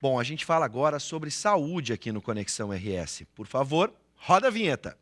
Bom, a gente fala agora sobre saúde aqui no Conexão RS. Por favor, roda a vinheta.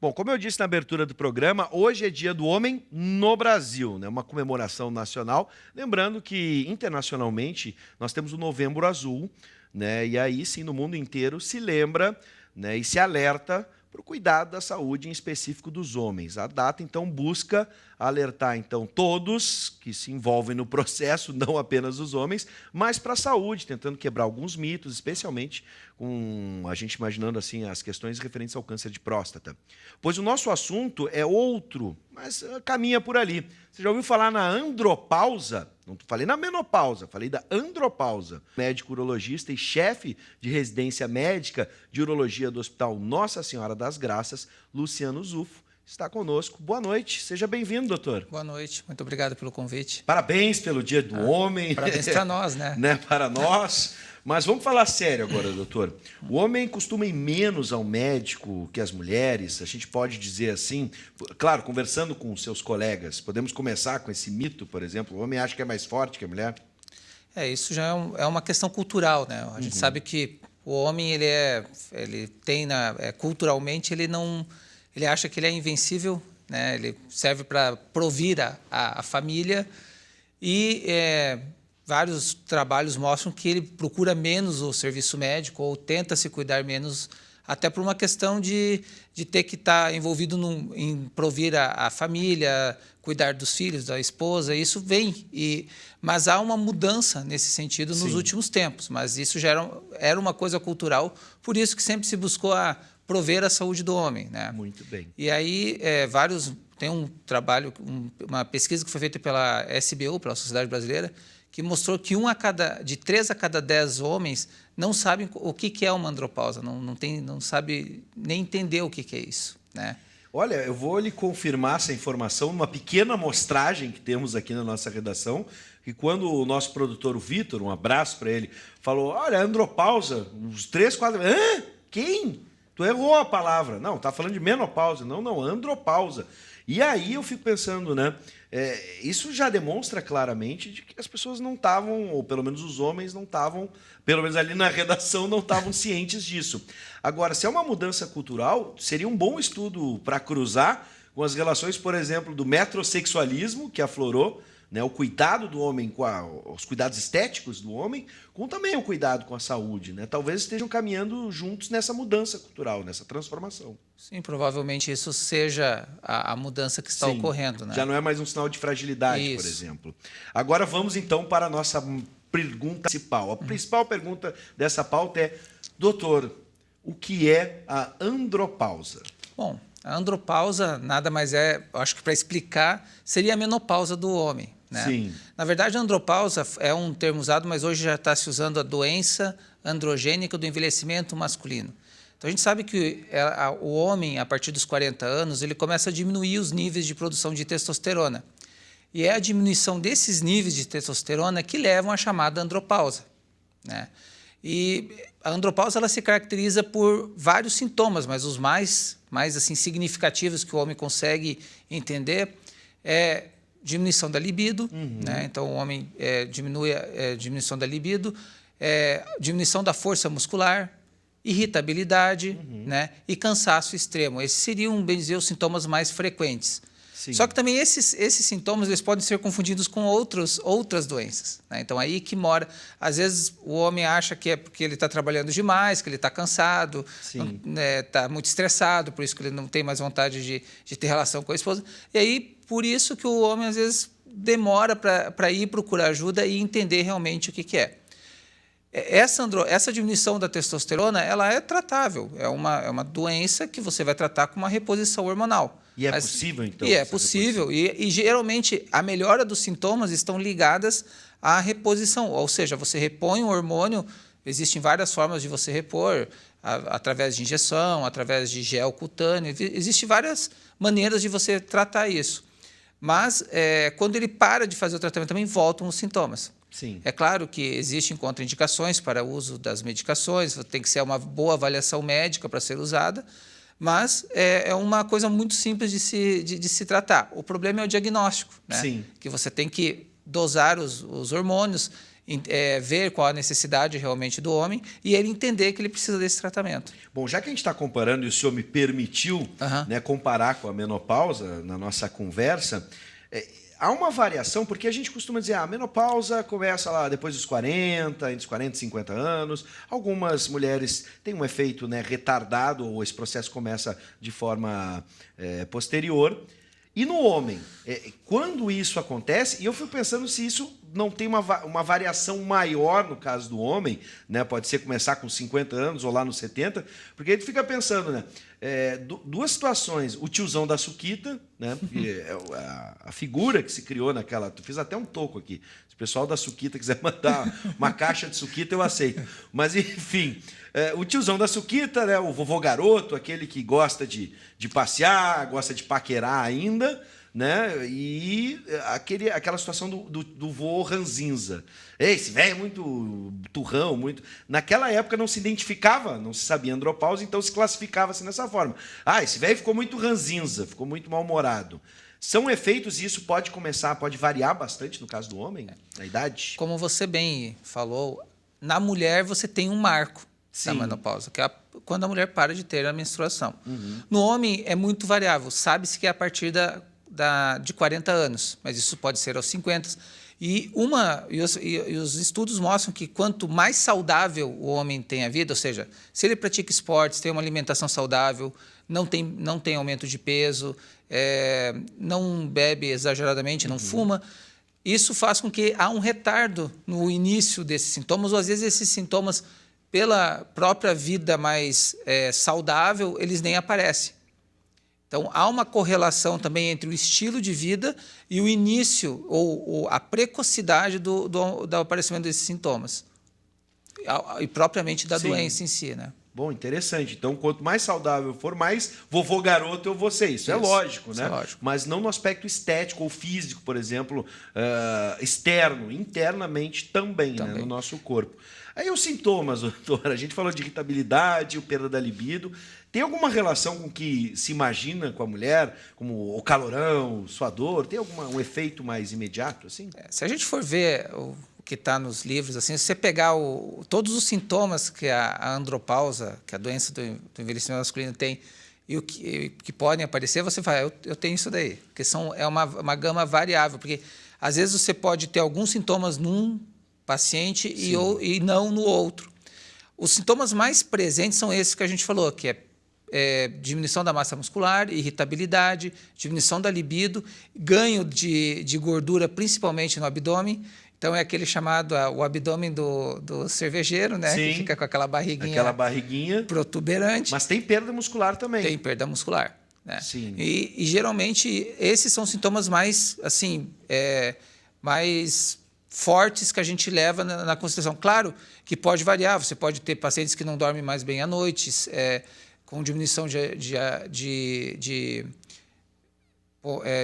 Bom, como eu disse na abertura do programa, hoje é Dia do Homem no Brasil, né? Uma comemoração nacional. Lembrando que, internacionalmente, nós temos o Novembro Azul, né? E aí, sim, no mundo inteiro se lembra, né, e se alerta para o cuidado da saúde, em específico dos homens. A data, então, busca alertar todos que se envolvem no processo, não apenas os homens, mas para a saúde, tentando quebrar alguns mitos, especialmente com a gente imaginando assim as questões referentes ao câncer de próstata. Pois o nosso assunto é outro, mas caminha por ali. Você já ouviu falar na andropausa? Não falei na menopausa, falei da andropausa. Médico urologista e chefe de residência médica de urologia do Hospital Nossa Senhora das Graças, Luciano Zufo, está conosco. Boa noite, seja bem-vindo, doutor. Boa noite, muito obrigado pelo convite. Parabéns pelo Dia do Homem. Parabéns para nós, né? Para nós. Mas vamos falar sério agora, doutor. O homem costuma ir menos ao médico que as mulheres, a gente pode dizer assim, claro, conversando com seus colegas, podemos começar com esse mito, por exemplo, o homem acha que é mais forte que a mulher? Isso já é uma questão cultural, né? A gente sabe que o homem, culturalmente, ele acha que ele é invencível, né? Ele serve para provir a família e vários trabalhos mostram que ele procura menos o serviço médico ou tenta se cuidar menos, até por uma questão de ter que estar envolvido em provir a família, cuidar dos filhos, da esposa. Isso vem, mas há uma mudança nesse sentido nos últimos tempos. Mas isso já era uma coisa cultural, por isso que sempre se buscou prover a saúde do homem, né? Muito bem. E aí, tem um trabalho, uma pesquisa que foi feita pela SBU, pela Sociedade Brasileira, que mostrou que de 3 a cada 10 homens não sabem o que é uma andropausa, não sabe nem entender o que é isso, né? Olha, eu vou lhe confirmar essa informação numa pequena amostragem que temos aqui na nossa redação, que quando o nosso produtor, o Vitor, um abraço para ele, falou, olha, andropausa, uns 3, 4... Hã? Quem? Tu errou a palavra. Não, tá falando de menopausa. Não, andropausa. E aí eu fico pensando, né? Isso já demonstra claramente de que as pessoas não estavam, ou pelo menos os homens não estavam, pelo menos ali na redação, não estavam cientes disso. Agora, se é uma mudança cultural, seria um bom estudo para cruzar com as relações, por exemplo, do metrosexualismo, que aflorou, né, o cuidado do homem, os cuidados estéticos do homem, com também o cuidado com a saúde, né? Talvez estejam caminhando juntos nessa mudança cultural, nessa transformação. Sim, provavelmente isso seja a mudança que está ocorrendo, né? Já não é mais um sinal de fragilidade, por exemplo. Agora vamos então para a nossa pergunta principal. A principal pergunta dessa pauta é, doutor, o que é a andropausa? Bom, a andropausa nada mais acho que para explicar, seria a menopausa do homem, né? Sim. Na verdade, a andropausa é um termo usado, mas hoje já está se usando a doença androgênica do envelhecimento masculino. Então, a gente sabe que o homem, a partir dos 40 anos, ele começa a diminuir os níveis de produção de testosterona. E é a diminuição desses níveis de testosterona que levam à chamada andropausa, né? E a andropausa ela se caracteriza por vários sintomas, mas os mais assim, significativos que o homem consegue entender é diminuição da libido, né? Então, o homem diminui a diminuição da libido, diminuição da força muscular, irritabilidade, né? E cansaço extremo. Esses seriam, bem dizer, os sintomas mais frequentes. Sim. Só que também esses sintomas eles podem ser confundidos com outras doenças, né? Então, aí que mora... Às vezes, o homem acha que é porque ele está trabalhando demais, que ele está cansado, está muito estressado, por isso que ele não tem mais vontade de ter relação com a esposa. E aí, por isso que o homem, às vezes, demora para ir procurar ajuda e entender realmente o que é. Essa diminuição da testosterona ela é tratável, é uma doença que você vai tratar com uma reposição hormonal. E é possível, então? E é possível. E, geralmente, a melhora dos sintomas estão ligadas à reposição. Ou seja, você repõe o hormônio, existem várias formas de você repor, através de injeção, através de gel cutâneo, existem várias maneiras de você tratar isso. Mas, quando ele para de fazer o tratamento, também voltam os sintomas. Sim. É claro que existem contraindicações para o uso das medicações, tem que ser uma boa avaliação médica para ser usada, Mas é uma coisa muito simples de se tratar. O problema é o diagnóstico, né? Sim. Que você tem que dosar os hormônios, ver qual a necessidade realmente do homem e ele entender que ele precisa desse tratamento. Bom, já que a gente está comparando, e o senhor me permitiu né, comparar com a menopausa na nossa conversa, há uma variação, porque a gente costuma dizer a menopausa começa lá depois dos 40, entre os 40 e 50 anos. Algumas mulheres têm um efeito, né, retardado, ou esse processo começa de forma posterior. E no homem, quando isso acontece, e eu fico pensando se isso não tem uma variação maior no caso do homem, né? Pode ser começar com 50 anos ou lá nos 70, porque ele fica pensando, né? Duas situações, o tiozão da suquita, né? A figura que se criou naquela... Eu fiz até um toco aqui. Se o pessoal da suquita quiser mandar uma caixa de suquita, eu aceito. Mas, enfim, o tiozão da suquita, né? O vovô garoto, aquele que gosta de passear, gosta de paquerar ainda, né? E aquela situação do vô ranzinza. Esse velho é muito turrão, muito... Naquela época não se identificava, não se sabia andropausa, então se classificava-se nessa forma. Esse velho ficou muito ranzinza, ficou muito mal-humorado. São efeitos e isso pode variar bastante no caso do homem, na idade? Como você bem falou, na mulher você tem um marco da menopausa, que é quando a mulher para de ter a menstruação. No homem é muito variável, sabe-se que é a partir de 40 anos, mas isso pode ser aos 50. E os estudos mostram que quanto mais saudável o homem tem a vida, ou seja, se ele pratica esportes, tem uma alimentação saudável, não tem aumento de peso, não bebe exageradamente, não fuma, isso faz com que há um retardo no início desses sintomas, ou às vezes esses sintomas, pela própria vida mais saudável, eles nem aparecem. Então, há uma correlação também entre o estilo de vida e o início ou a precocidade do aparecimento desses sintomas. E propriamente da doença em si, né? Bom, interessante. Então, quanto mais saudável for, mais vovô garoto eu vou ser. Isso é lógico, né? É lógico. Mas não no aspecto estético ou físico, por exemplo, externo, internamente também. Né? No nosso corpo. Aí os sintomas, doutora, a gente falou de irritabilidade, o perda da libido. Tem alguma relação com o que se imagina com a mulher, como o calorão, sua dor? Tem um efeito mais imediato, assim? Se a gente for ver o que está nos livros, assim, se você pegar todos os sintomas que a andropausa, que a doença do envelhecimento masculino tem, e o que podem aparecer, você fala, eu tenho isso daí. Porque é uma gama variável, porque às vezes você pode ter alguns sintomas num paciente e não no outro. Os sintomas mais presentes são esses que a gente falou, que é diminuição da massa muscular, irritabilidade, diminuição da libido, ganho de gordura, principalmente no abdômen. Então, é aquele chamado o abdômen do cervejeiro, né? Que fica com aquela barriguinha protuberante. Mas tem perda muscular também. Tem perda muscular. Né? Sim. E geralmente, esses são sintomas mais, assim, mais fortes que a gente leva na consideração. Claro que pode variar. Você pode ter pacientes que não dormem mais bem à noite, com diminuição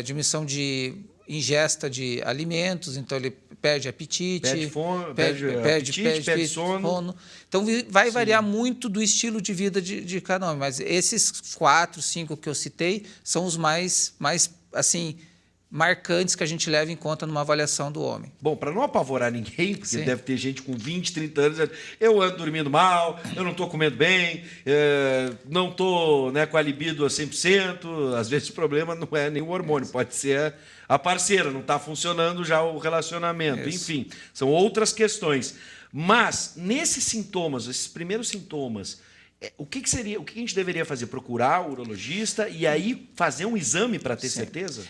diminuição de ingesta de alimentos, então ele perde apetite, perde sono. Então vai variar muito do estilo de vida de cada um, mas esses 4, 5 que eu citei são os mais assim marcantes que a gente leva em conta numa avaliação do homem. Bom, para não apavorar ninguém, porque deve ter gente com 20, 30 anos, eu ando dormindo mal, eu não estou comendo bem, não estou, né, com a libido a 100%, às vezes o problema não é nem o hormônio, pode ser a parceira, não está funcionando já o relacionamento, enfim, são outras questões. Mas, nesses sintomas, esses primeiros sintomas, o que a gente deveria fazer? Procurar o urologista e aí fazer um exame para ter certeza?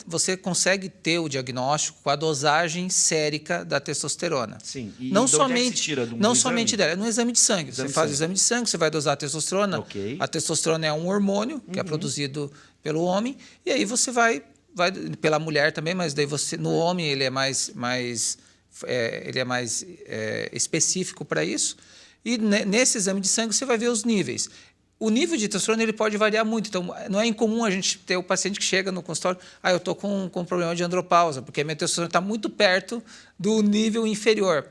Você consegue ter o diagnóstico com a dosagem sérica da testosterona. Sim. E não de onde é que se tira? Não somente dela, é no exame de sangue. Você faz o exame de sangue, você vai dosar a testosterona. Okay. A testosterona é um hormônio que é produzido pelo homem, e aí você vai pela mulher também, mas daí no homem ele é mais específico para isso. E nesse exame de sangue você vai ver os níveis. O nível de testosterona ele pode variar muito, então não é incomum a gente ter o paciente que chega no consultório, eu estou com problema de andropausa, porque a minha testosterona está muito perto do nível inferior.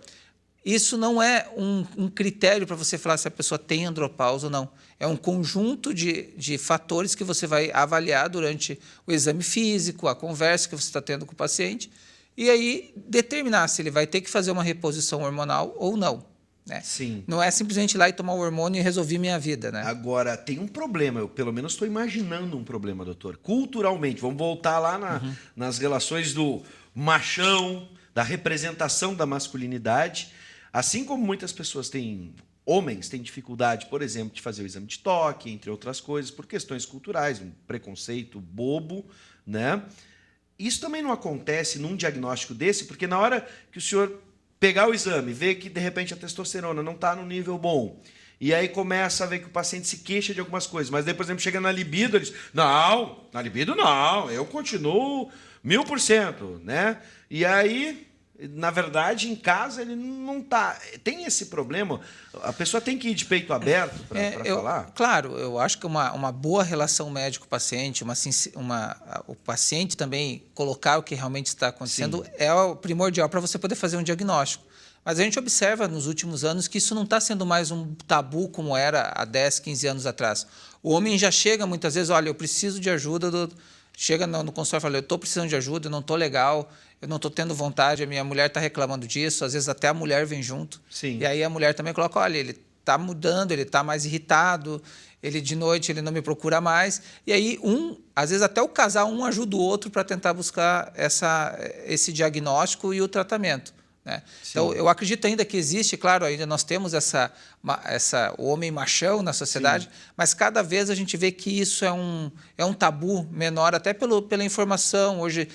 isso não é um critério para você falar se a pessoa tem andropausa ou não. É um conjunto de fatores que você vai avaliar durante o exame físico, a conversa que você está tendo com o paciente, e aí determinar se ele vai ter que fazer uma reposição hormonal ou não. Né? Sim. Não é simplesmente ir lá e tomar o hormônio e resolver minha vida. Né? Agora, tem um problema, eu pelo menos estou imaginando um problema, doutor. Culturalmente, vamos voltar lá nas relações do machão, da representação da masculinidade. Assim como muitas pessoas homens têm dificuldade, por exemplo, de fazer o exame de toque, entre outras coisas, por questões culturais, um preconceito bobo, né? Isso também não acontece num diagnóstico desse, porque na hora que o senhor pegar o exame, ver que de repente a testosterona não está no nível bom, e aí começa a ver que o paciente se queixa de algumas coisas, mas daí, por exemplo, chega na libido, ele diz, não, na libido não, eu continuo 1000%, né? E aí, na verdade, em casa ele não está. Tem esse problema, a pessoa tem que ir de peito aberto para falar? Claro, eu acho que uma boa relação médico-paciente, o paciente também colocar o que realmente está acontecendo, sim, é o primordial para você poder fazer um diagnóstico. Mas a gente observa nos últimos anos que isso não está sendo mais um tabu como era há 10, 15 anos atrás. O homem já chega muitas vezes, olha, eu preciso de ajuda, chega no consultório e fala, eu estou precisando de ajuda, eu não estou legal, eu não estou tendo vontade, a minha mulher está reclamando disso, às vezes até a mulher vem junto. Sim. E aí a mulher também coloca, olha, ele está mudando, ele está mais irritado, ele de noite ele não me procura mais. E aí, às vezes até o casal, um ajuda o outro para tentar buscar esse diagnóstico e o tratamento. Né? Então, eu acredito ainda que existe, claro, ainda nós temos o homem machão na sociedade, sim, mas cada vez a gente vê que isso é um tabu menor, até pela informação. Hoje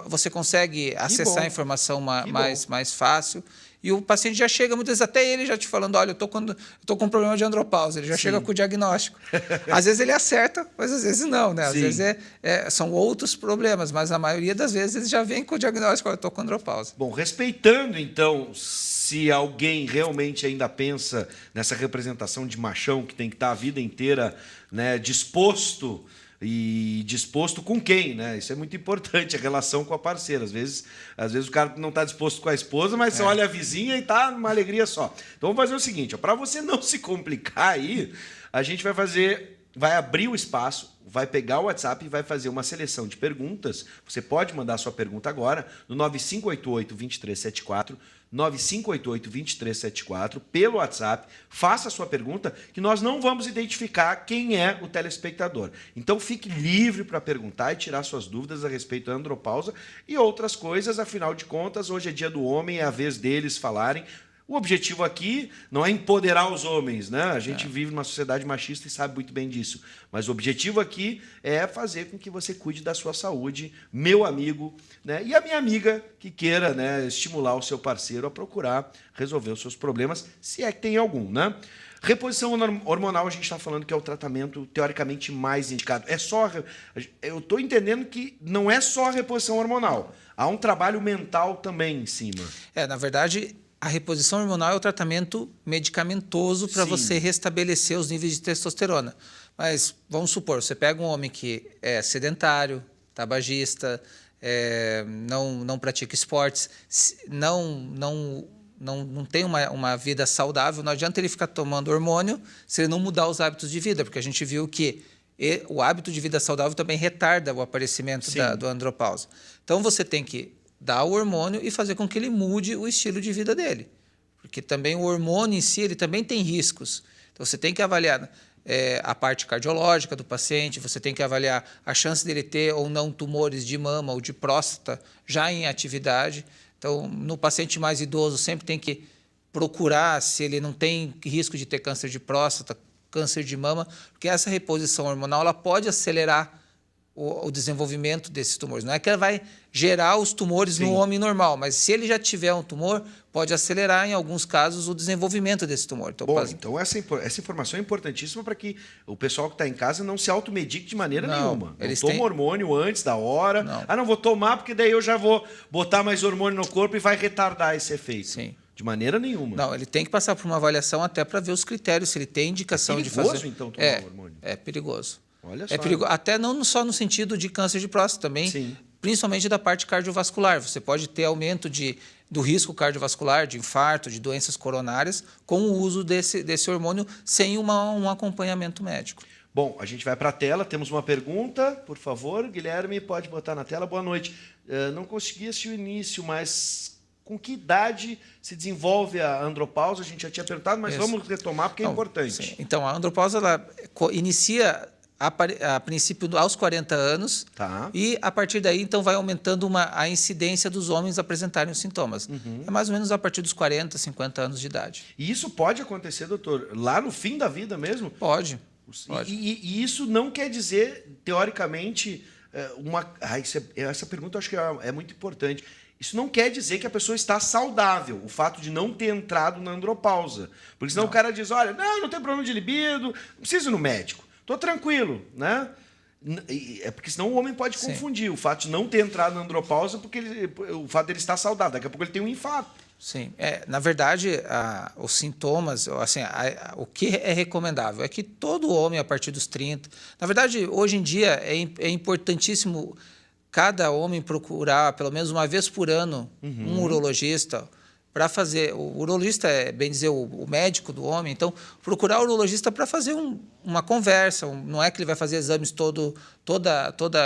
você consegue acessar a informação mais fácil. E o paciente já chega, muitas vezes até ele já te falando, olha, eu estou com um problema de andropausa, ele já, sim, chega com o diagnóstico. Às vezes ele acerta, mas às vezes não, né? Às, sim, vezes são outros problemas, mas a maioria das vezes ele já vem com o diagnóstico, olha, eu estou com andropausa. Bom, respeitando então, se alguém realmente ainda pensa nessa representação de machão que tem que estar a vida inteira, né, disposto com quem, né? Isso é muito importante, a relação com a parceira. Às vezes o cara não está disposto com a esposa, mas você olha a vizinha e está numa alegria só. Então vamos fazer o seguinte, para você não se complicar aí, a gente vai abrir o espaço, vai pegar o WhatsApp e vai fazer uma seleção de perguntas. Você pode mandar sua pergunta agora no 9588-2374, 9588-2374, pelo WhatsApp. Faça a sua pergunta, que nós não vamos identificar quem é o telespectador. Então, fique livre para perguntar e tirar suas dúvidas a respeito da andropausa e outras coisas. Afinal de contas, hoje é dia do homem, é a vez deles falarem. O objetivo aqui não é empoderar os homens, né? A gente vive numa sociedade machista e sabe muito bem disso. Mas o objetivo aqui é fazer com que você cuide da sua saúde, meu amigo, né? E a minha amiga que queira, né, estimular o seu parceiro a procurar resolver os seus problemas, se é que tem algum, né? Reposição hormonal, a gente está falando que é o tratamento teoricamente mais indicado. Eu estou entendendo que não é só a reposição hormonal. Há um trabalho mental também em cima. Na verdade, a reposição hormonal é o tratamento medicamentoso para você restabelecer os níveis de testosterona. Mas vamos supor, você pega um homem que é sedentário, tabagista, não pratica esportes, não tem uma vida saudável, não adianta ele ficar tomando hormônio se ele não mudar os hábitos de vida, porque a gente viu que o hábito de vida saudável também retarda o aparecimento do andropausa. Então você tem que dar o hormônio e fazer com que ele mude o estilo de vida dele. Porque também o hormônio em si ele também tem riscos. Então você tem que avaliar a parte cardiológica do paciente, você tem que avaliar a chance dele ter ou não tumores de mama ou de próstata já em atividade. Então, no paciente mais idoso, sempre tem que procurar se ele não tem risco de ter câncer de próstata, câncer de mama, porque essa reposição hormonal ela pode acelerar o desenvolvimento desses tumores. Não é que ela vai gerar os tumores no homem normal, mas se ele já tiver um tumor, pode acelerar, em alguns casos, o desenvolvimento desse tumor. Então, então essa informação é importantíssima para que o pessoal que está em casa não se automedique de maneira nenhuma. Não toma hormônio antes da hora. Não vou tomar porque daí eu já vou botar mais hormônio no corpo e vai retardar esse efeito. Sim. De maneira nenhuma. Não, ele tem que passar por uma avaliação até para ver os critérios, se ele tem indicação de fazer. É perigoso, então, tomar hormônio? É perigoso. Olha só. É perigoso, até não só no sentido de câncer de próstata, também principalmente da parte cardiovascular. Você pode ter aumento do risco cardiovascular, de infarto, de doenças coronárias, com o uso desse hormônio sem um acompanhamento médico. Bom, a gente vai para a tela, temos uma pergunta, por favor, Guilherme, pode botar na tela. Boa noite. Não consegui assistir o início, mas com que idade se desenvolve a andropausa? A gente já tinha perguntado, mas vamos retomar porque é importante. Sim. Então, a andropausa ela inicia a princípio aos 40 anos, tá. E a partir daí então vai aumentando a incidência dos homens apresentarem os sintomas. É mais ou menos a partir dos 40, 50 anos de idade. E isso pode acontecer, doutor, lá no fim da vida mesmo? Pode. E isso não quer dizer, teoricamente, essa pergunta eu acho que é muito importante. Isso não quer dizer que a pessoa está saudável, o fato de não ter entrado na andropausa. Porque senão o cara diz, olha, não tem problema de libido, não preciso ir no médico, estou tranquilo, né? É porque senão o homem pode confundir o fato de não ter entrado na andropausa porque o fato dele estar saudável. Daqui a pouco ele tem um infarto. Sim, na verdade, os sintomas, assim, o que é recomendável é que todo homem, a partir dos 30... Na verdade, hoje em dia, é importantíssimo cada homem procurar, pelo menos uma vez por ano, um urologista para fazer... O urologista é, bem dizer, o médico do homem, então, procurar o urologista para fazer uma conversa, não é que ele vai fazer exames toda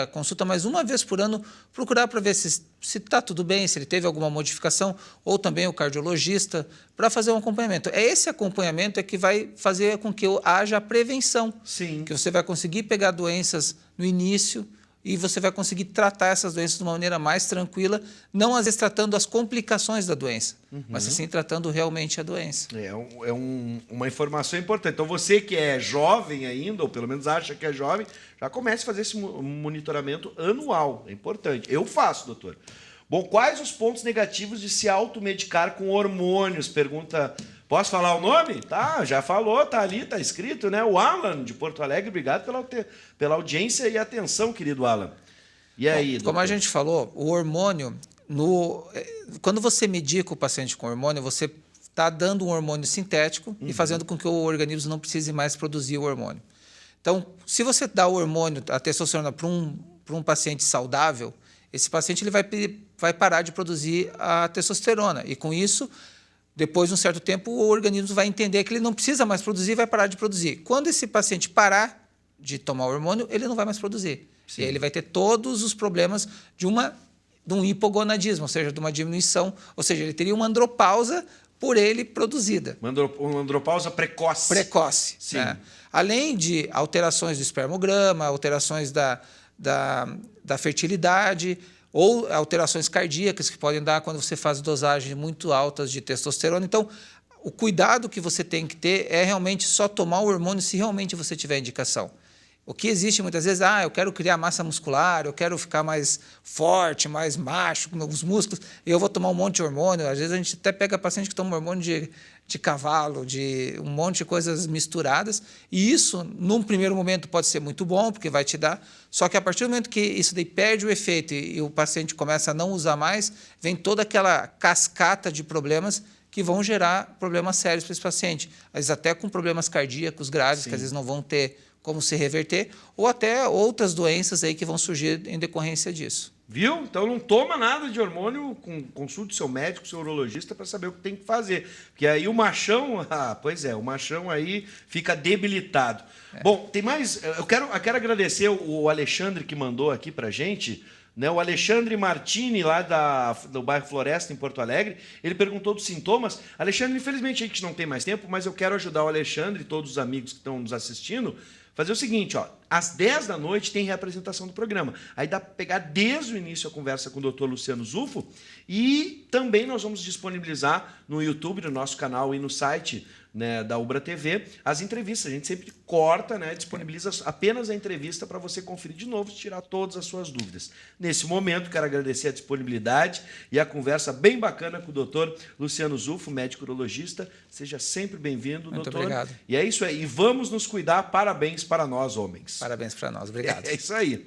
a consulta, mas uma vez por ano, procurar para ver se está tudo bem, se ele teve alguma modificação, ou também o cardiologista, para fazer um acompanhamento. Esse acompanhamento que vai fazer com que haja prevenção. Sim. Que você vai conseguir pegar doenças no início e você vai conseguir tratar essas doenças de uma maneira mais tranquila, não às vezes tratando as complicações da doença, mas sim tratando realmente a doença. Uma informação importante. Então, você que é jovem ainda, ou pelo menos acha que é jovem, já comece a fazer esse monitoramento anual. É importante. Eu faço, doutor. Bom, quais os pontos negativos de se automedicar com hormônios? Pergunta... Posso falar o nome? Tá, já falou, tá ali, tá escrito, né? O Alan, de Porto Alegre, obrigado pela audiência e atenção, querido Alan. E aí, doutor? Como a gente falou, o hormônio, quando você medica o paciente com hormônio, você está dando um hormônio sintético e fazendo com que o organismo não precise mais produzir o hormônio. Então, se você dá o hormônio, a testosterona, para um paciente saudável, esse paciente ele vai parar de produzir a testosterona. E, com isso... Depois de um certo tempo, o organismo vai entender que ele não precisa mais produzir e vai parar de produzir. Quando esse paciente parar de tomar o hormônio, ele não vai mais produzir. Sim. E aí ele vai ter todos os problemas de um hipogonadismo, ou seja, de uma diminuição. Ou seja, ele teria uma andropausa por ele produzida. Uma andropausa precoce. Precoce. Sim. Né? Além de alterações do espermograma, alterações da fertilidade... ou alterações cardíacas que podem dar quando você faz dosagens muito altas de testosterona. Então, o cuidado que você tem que ter é realmente só tomar o hormônio se realmente você tiver indicação. O que existe muitas vezes, eu quero criar massa muscular, eu quero ficar mais forte, mais macho, com os músculos, e eu vou tomar um monte de hormônio. Às vezes a gente até pega paciente que toma hormônio de cavalo, de um monte de coisas misturadas, e isso, num primeiro momento, pode ser muito bom, porque vai te dar, só que a partir do momento que isso daí perde o efeito e o paciente começa a não usar mais, vem toda aquela cascata de problemas que vão gerar problemas sérios para esse paciente, às vezes até com problemas cardíacos graves, que às vezes não vão ter como se reverter, ou até outras doenças aí que vão surgir em decorrência disso. Viu? Então não toma nada de hormônio, consulte seu médico, seu urologista para saber o que tem que fazer. Porque aí o machão, o machão aí fica debilitado. Bom, tem mais, eu quero agradecer o Alexandre que mandou aqui para a gente, né? O Alexandre Martini, lá do bairro Floresta, em Porto Alegre, ele perguntou dos sintomas. Alexandre, infelizmente a gente não tem mais tempo, mas eu quero ajudar o Alexandre e todos os amigos que estão nos assistindo, fazer o seguinte, às 10 da noite tem reapresentação do programa. Aí dá para pegar desde o início a conversa com o Dr. Luciano Zufo e também nós vamos disponibilizar no YouTube, no nosso canal e no site, né, da Ubra TV, as entrevistas. A gente sempre corta, né, disponibiliza apenas a entrevista para você conferir de novo e tirar todas as suas dúvidas. Nesse momento, quero agradecer a disponibilidade e a conversa bem bacana com o doutor Luciano Zufo, médico urologista. Seja sempre bem-vindo, doutor. Muito obrigado. E é isso aí. E vamos nos cuidar. Parabéns para nós, homens. Parabéns para nós. Obrigado. É isso aí.